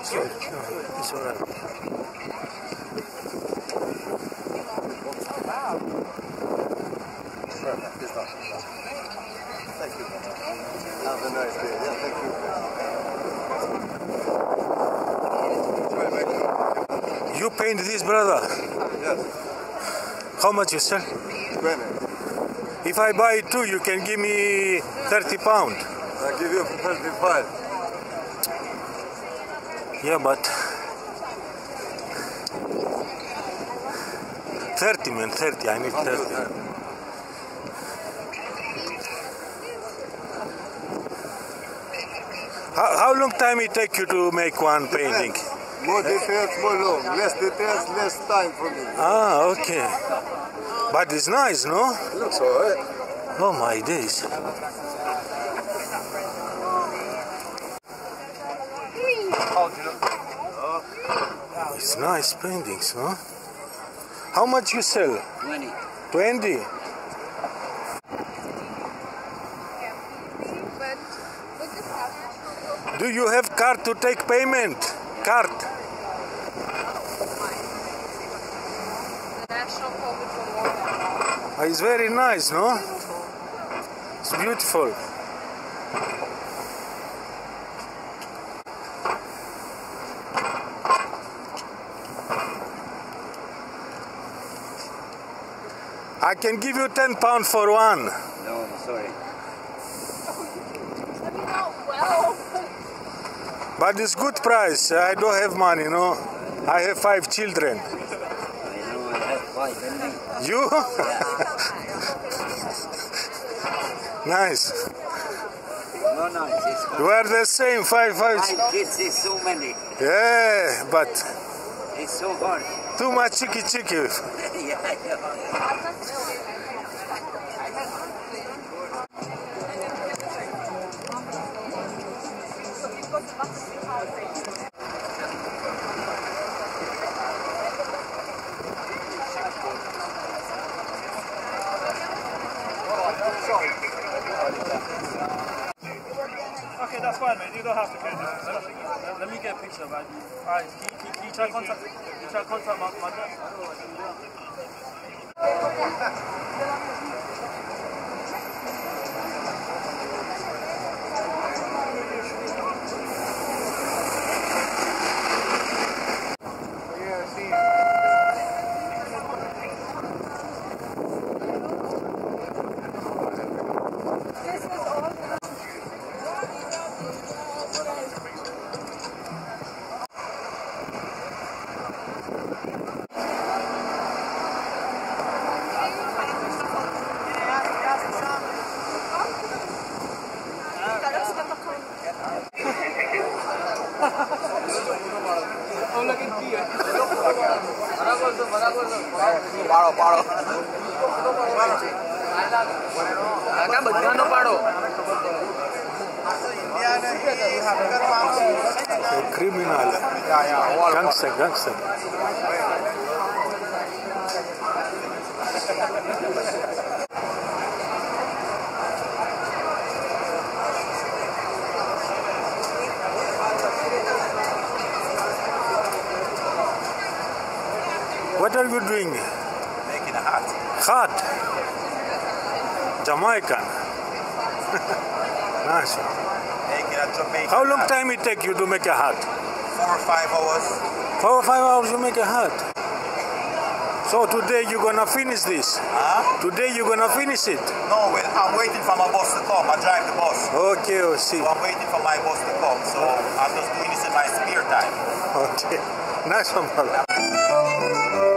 It's alright. Thank you. Have a nice day. Yeah, thank you. You paint this, brother? Yes. How much you sell? 20. If I buy two, you can give me 30 pounds. I'll give you 35. Yeah, but 30, man, 30. I need 30. How long time it take you to make one painting? More details, more long. Less details, less time for me. Ah, okay. But it's nice, no? It looks alright. Oh my days. It's nice paintings, no? How much you sell? 20. 20? Do you have card to take payment? Card? It's very nice, no? It's beautiful. I can give you 10 pounds for one. No, I'm sorry. But it's good price. I don't have money, no? I have 5 children. I know I have 5, didn't You? Nice. No, nice. It's fine. We are the same, 5. 5 kids is so many. Yeah, but It's so hard. too much chicky. Yeah, Okay, that's fine, mate. You don't have to pay this. Let me get a picture, man. Alright, can you try contact my dad? Criminal. Gangster. What are you doing? Making a hat. Hat. Jamaican. Nice. Making a Jamaican How long hat. time it take you to make a hat? 4 or 5 hours. 4 or 5 hours you make a hat. So today you're gonna finish this? Huh? Today you're gonna finish it? No, well, I'm waiting for my boss to come. I drive the bus. Okay, I see. So I'm waiting for my boss to come. So I'm just doing this in my spare time. Okay. Nice one, brother.